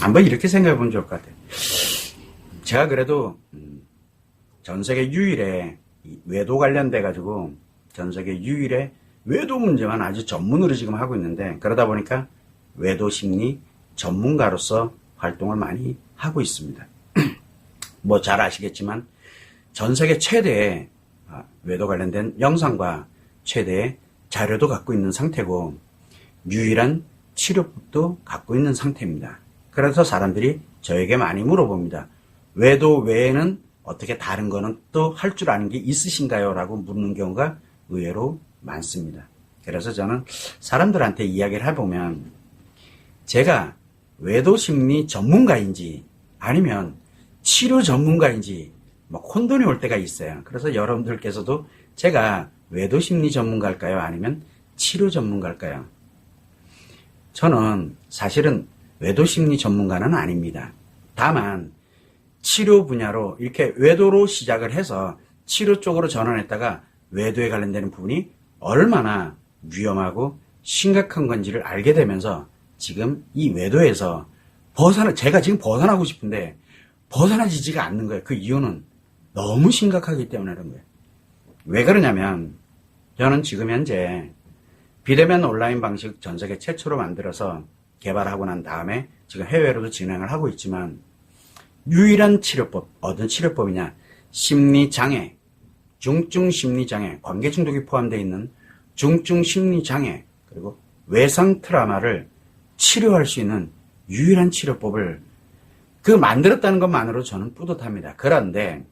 한번 이렇게 생각해 보면 좋을 것 같아요. 제가 그래도 전 세계 유일의 외도 관련돼 가지고 전 세계 유일의 외도 문제만 아주 전문으로 지금 하고 있는데, 그러다 보니까 외도 심리 전문가로서 활동을 많이 하고 있습니다. 뭐 잘 아시겠지만 전 세계 최대의 외도 관련된 영상과 최대의 자료도 갖고 있는 상태고 유일한 치료법도 갖고 있는 상태입니다. 그래서 사람들이 저에게 많이 물어봅니다. 외도 외에는 어떻게 다른 거는 또 할 줄 아는 게 있으신가요? 라고 묻는 경우가 의외로 많습니다. 그래서 저는 사람들한테 이야기를 해보면 제가 외도 심리 전문가인지 아니면 치료 전문가인지 뭐 혼돈이 올 때가 있어요. 그래서 여러분들께서도 제가 외도 심리 전문가일까요? 아니면 치료 전문가일까요? 저는 사실은 외도 심리 전문가는 아닙니다. 다만 치료 분야로 이렇게 외도로 시작을 해서 치료 쪽으로 전환했다가 외도에 관련되는 부분이 얼마나 위험하고 심각한 건지를 알게 되면서 지금 이 외도에서 제가 지금 벗어나고 싶은데 벗어나지지가 않는 거예요. 그 이유는 너무 심각하기 때문에 그런 거예요. 왜 그러냐면 저는 지금 현재 비대면 온라인 방식 전 세계 최초로 만들어서 개발하고 난 다음에 지금 해외로도 진행을 하고 있지만 유일한 치료법, 어떤 치료법이냐? 심리장애, 중증 심리장애, 관계 중독이 포함되어 있는 중증 심리장애, 그리고 외상 트라우마를 치료할 수 있는 유일한 치료법을 만들었다는 것만으로 저는 뿌듯합니다. 그런데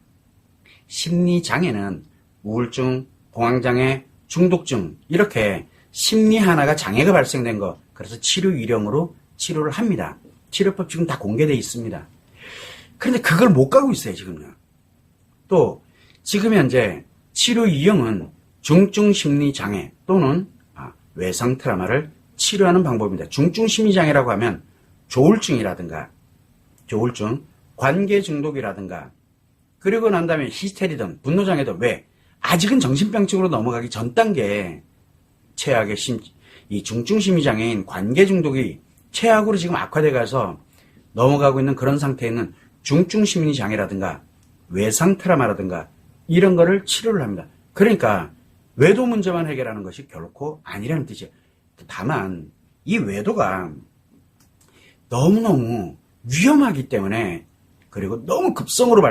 심리장애는 우울증, 공황장애, 중독증 이렇게 심리 하나가 장애가 발생된 거, 그래서 치료 유령으로 치료를 합니다. 치료법 지금 다 공개되어 있습니다. 그런데 그걸 못 가고 있어요, 지금요. 또 지금 현재 치료 유형은 중증 심리장애 또는 외상 트라우마를 치료하는 방법입니다. 중증 심리장애라고 하면 조울증이라든가 조울증, 관계 중독이라든가 그리고 난 다음에 히스테리든 분노장애도 왜? 아직은 정신병증으로 넘어가기 전 단계에 최악의 이 중증 심리장애인 관계 중독이 최악으로 지금 악화돼 가서 넘어가고 있는 그런 상태에 있는 중증 심리장애라든가 외상 트라우마라든가 이런 거를 치료를 합니다. 그러니까 외도 문제만 해결하는 것이 결코 아니라는 뜻이에요. 다만 이 외도가 너무너무 위험하기 때문에 그리고 너무 급성으로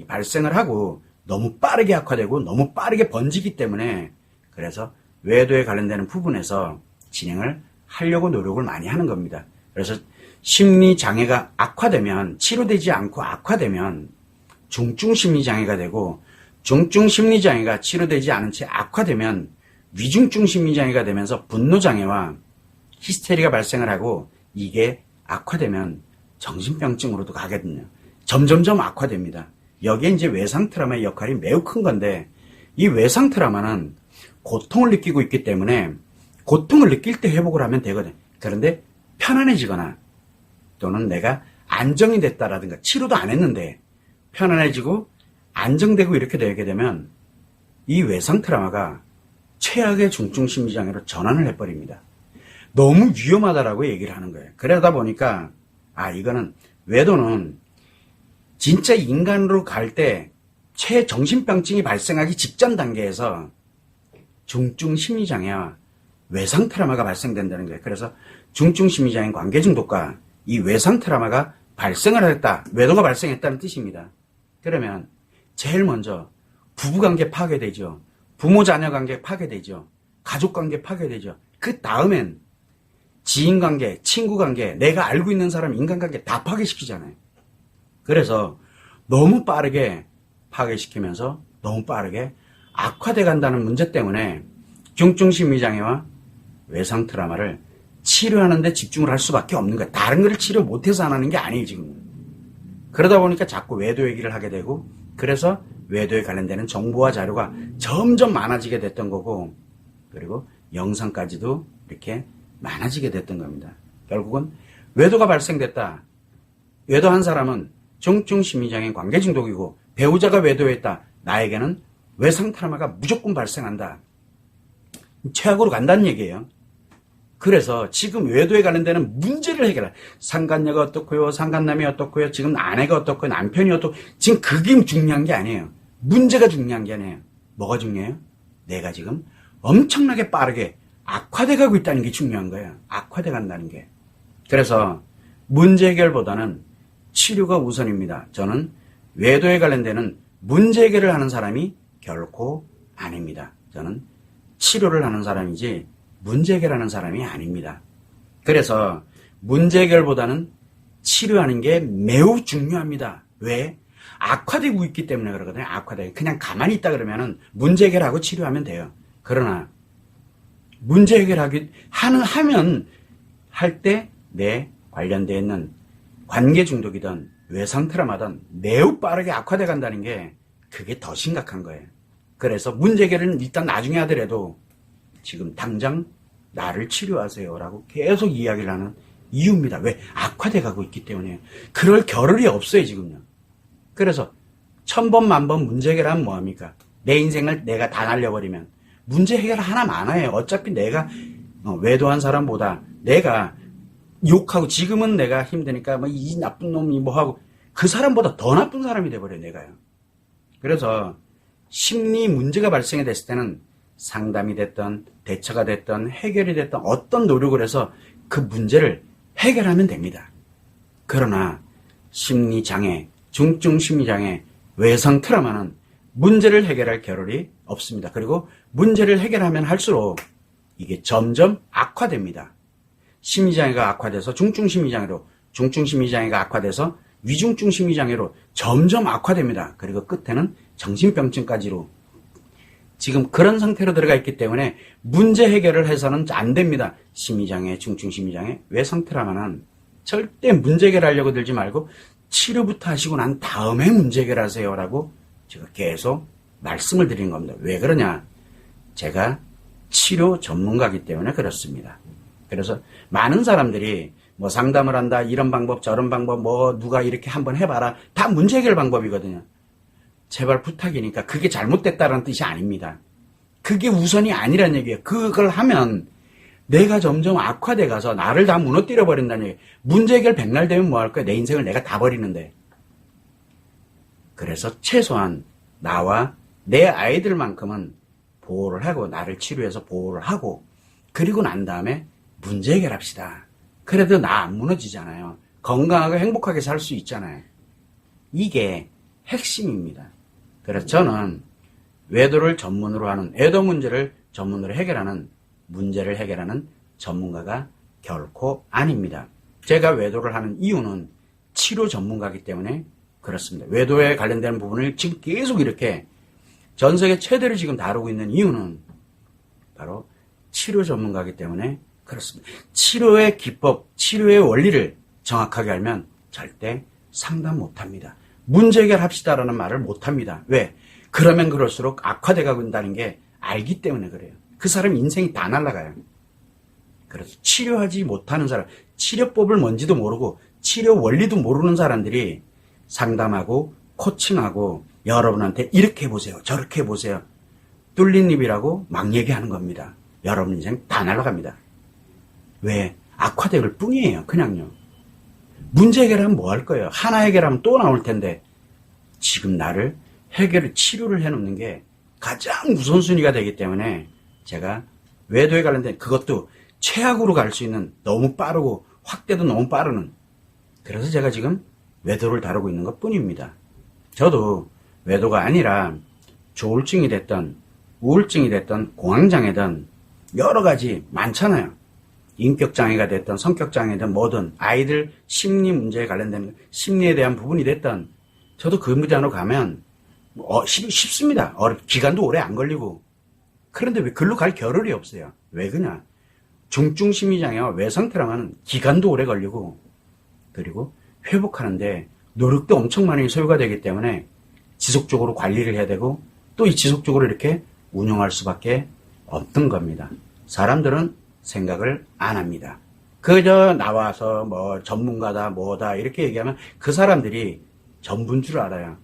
발생을 하고 너무 빠르게 악화되고 너무 빠르게 번지기 때문에 그래서 외도에 관련되는 부분에서 진행을 하려고 노력을 많이 하는 겁니다. 그래서 심리장애가 악화되면 치료되지 않고 악화되면 중증 심리장애가 되고 중증 심리장애가 치료되지 않은 채 악화되면 위중증 심리장애가 되면서 분노장애와 히스테리가 발생을 하고 이게 악화되면 정신병증으로도 가거든요. 점점점 악화됩니다. 여기에 이제 외상 트라우마의 역할이 매우 큰 건데 이 외상 트라우마는 고통을 느끼고 있기 때문에 고통을 느낄 때 회복을 하면 되거든요. 그런데 편안해지거나 또는 내가 안정이 됐다라든가 치료도 안 했는데 편안해지고 안정되고 이렇게 되게 되면 이 외상 트라우마가 최악의 중증 심리장애로 전환을 해버립니다. 너무 위험하다라고 얘기를 하는 거예요. 그러다 보니까 이거는 외도는 진짜 인간으로 갈 때 최정신병증이 발생하기 직전 단계에서 중증 심리장애와 외상 트라우마가 발생된다는 거예요. 그래서 중증 심리장애 관계 중독과 이 외상 트라우마가 발생을 했다, 외도가 발생했다는 뜻입니다. 그러면 제일 먼저 부부관계 파괴되죠. 부모-자녀 관계 파괴되죠. 가족관계 파괴되죠. 그 다음엔 지인관계, 친구관계, 내가 알고 있는 사람 인간관계 다 파괴시키잖아요. 그래서 너무 빠르게 파괴시키면서 너무 빠르게 악화돼 간다는 문제 때문에 중증 심리장애와 외상 트라우마를 치료하는 데 집중을 할 수밖에 없는 거예요. 다른 걸 치료 못해서 안 하는 게 아니에요, 지금. 그러다 보니까 자꾸 외도 얘기를 하게 되고 그래서 외도에 관련되는 정보와 자료가 점점 많아지게 됐던 거고 그리고 영상까지도 이렇게 많아지게 됐던 겁니다. 결국은 외도가 발생됐다. 외도한 사람은 중증 심리장애 관계 중독이고 배우자가 외도했다. 나에게는 외상 트라우마가 무조건 발생한다. 최악으로 간다는 얘기예요. 그래서 지금 외도에 관련되는 문제를 해결할, 상간녀가 어떻고요, 상간남이 어떻고요, 지금 아내가 어떻고요, 남편이 어떻고, 지금 그게 중요한 게 아니에요. 문제가 중요한 게 아니에요. 뭐가 중요해요? 내가 지금 엄청나게 빠르게 악화돼 가고 있다는 게 중요한 거예요. 악화돼 간다는 게. 그래서 문제 해결보다는 치료가 우선입니다. 저는 외도에 관련되는 문제 해결을 하는 사람이 결코 아닙니다. 저는 치료를 하는 사람이지 문제 해결하는 사람이 아닙니다. 그래서 문제 해결보다는 치료하는 게 매우 중요합니다. 왜? 악화되고 있기 때문에 그러거든요. 악화되고. 그냥 가만히 있다 그러면은 문제 해결하고 치료하면 돼요. 그러나 문제 해결하면 할 때 내 관련되어 있는 관계 중독이든 외상 트라우마든 매우 빠르게 악화돼 간다는 게 그게 더 심각한 거예요. 그래서 문제 해결은 일단 나중에 하더라도 지금 당장 나를 치료하세요라고 계속 이야기를 하는 이유입니다. 왜? 악화돼 가고 있기 때문에. 그럴 겨를이 없어요, 지금요. 그래서 1000번, 10,000번 문제 해결하면 뭐합니까? 내 인생을 내가 다 날려버리면 문제 해결 하나 많아요. 어차피 내가 외도한 사람보다 내가 욕하고 지금은 내가 힘드니까 뭐 이 나쁜 놈이 뭐 하고 그 사람보다 더 나쁜 사람이 돼버려요, 내가요. 그래서 심리 문제가 발생이 됐을 때는 상담이 됐던 대처가 됐던 해결이 됐던 어떤 노력을 해서 그 문제를 해결하면 됩니다. 그러나 심리장애, 중증 심리장애, 외상 트라우마는 문제를 해결할 겨를이 없습니다. 그리고 문제를 해결하면 할수록 이게 점점 악화됩니다. 심리장애가 악화돼서 중증 심리장애로, 중증 심리장애가 악화돼서 위중증 심리장애로 점점 악화됩니다. 그리고 끝에는 정신병증까지로 지금 그런 상태로 들어가 있기 때문에 문제 해결을 해서는 안 됩니다. 심리장애, 중증 심리장애, 외상 트라우마는 절대 문제 해결하려고 들지 말고 치료부터 하시고 난 다음에 문제 해결하세요라고 제가 계속 말씀을 드리는 겁니다. 왜 그러냐? 제가 치료 전문가이기 때문에 그렇습니다. 그래서 많은 사람들이 뭐 상담을 한다, 이런 방법, 저런 방법, 뭐 누가 이렇게 한번 해봐라. 다 문제 해결 방법이거든요. 제발 부탁이니까 그게 잘못됐다는 뜻이 아닙니다. 그게 우선이 아니란 얘기예요. 그걸 하면 내가 점점 악화돼 가서 나를 다 무너뜨려 버린다는 얘기예요. 문제 해결 백날 되면 뭐 할 거야? 내 인생을 내가 다 버리는데. 그래서 최소한 나와 내 아이들만큼은 보호를 하고 나를 치료해서 보호를 하고 그리고 난 다음에 문제 해결합시다. 그래도 나 안 무너지잖아요. 건강하고 행복하게 살 수 있잖아요. 이게 핵심입니다. 그래서 저는 외도를 전문으로 하는, 외도 문제를 전문으로 해결하는, 문제를 해결하는 전문가가 결코 아닙니다. 제가 외도를 하는 이유는 치료 전문가이기 때문에 그렇습니다. 외도에 관련된 부분을 지금 계속 이렇게 전 세계 최대로 지금 다루고 있는 이유는 바로 치료 전문가이기 때문에 그렇습니다. 치료의 기법, 치료의 원리를 정확하게 알면 절대 상담 못합니다. 문제 해결합시다라는 말을 못합니다. 왜? 그러면 그럴수록 악화돼 가고 있다는 게 알기 때문에 그래요. 그 사람 인생이 다 날아가요. 그래서 치료하지 못하는 사람, 치료법을 뭔지도 모르고 치료 원리도 모르는 사람들이 상담하고 코칭하고 여러분한테 이렇게 해보세요, 저렇게 해보세요. 뚫린 입이라고 막 얘기하는 겁니다. 여러분 인생 다 날아갑니다. 왜? 악화될 뿐이에요. 그냥요. 문제 해결하면 뭐 할 거예요? 하나 해결하면 또 나올 텐데 지금 나를 치료를 해놓는 게 가장 우선순위가 되기 때문에 제가 외도에 관련된 그것도 최악으로 갈 수 있는 너무 빠르고 확대도 너무 빠르는 그래서 제가 지금 외도를 다루고 있는 것 뿐입니다. 저도 외도가 아니라 조울증이 됐던 우울증이 됐던 공황장애든 여러 가지 많잖아요. 인격장애가 됐던 성격장애든 뭐든 아이들 심리 문제에 관련된 심리에 대한 부분이 됐던 저도 그 분야로 가면 쉽습니다. 기간도 오래 안 걸리고 그런데 왜 글로 갈 겨를이 없어요. 왜 그냐? 중증 심리장애와 외상 트라우마는 기간도 오래 걸리고 그리고 회복하는데 노력도 엄청 많이 소요가 되기 때문에 지속적으로 관리를 해야 되고 또 이 지속적으로 이렇게 운영할 수밖에 없는 겁니다. 사람들은 생각을 안 합니다. 그저 나와서 뭐 전문가다 뭐다 이렇게 얘기하면 그 사람들이 전부인 줄 알아요.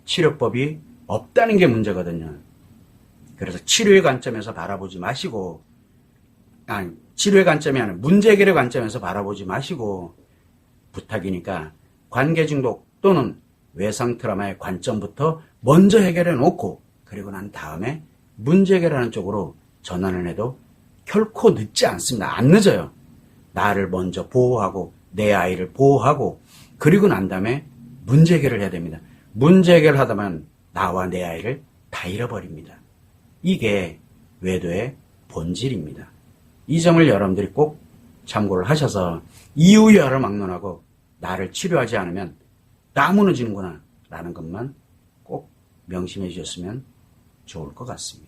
치료법이 없다는 게 문제거든요. 그래서 치료의 관점에서 바라보지 마시고 치료의 관점이 아니라 문제 해결의 관점에서 바라보지 마시고 부탁이니까 관계 중독 또는 외상 트라우마의 관점부터 먼저 해결해 놓고 그리고 난 다음에 문제 해결하는 쪽으로 전환을 해도 결코 늦지 않습니다. 안 늦어요. 나를 먼저 보호하고 내 아이를 보호하고 그리고 난 다음에 문제 해결을 해야 됩니다. 문제 해결하다만 나와 내 아이를 다 잃어버립니다. 이게 외도의 본질입니다. 이 점을 여러분들이 꼭 참고를 하셔서 이유야를 막론하고 나를 치료하지 않으면 나 무너지는구나 라는 것만 꼭 명심해 주셨으면 좋을 것 같습니다.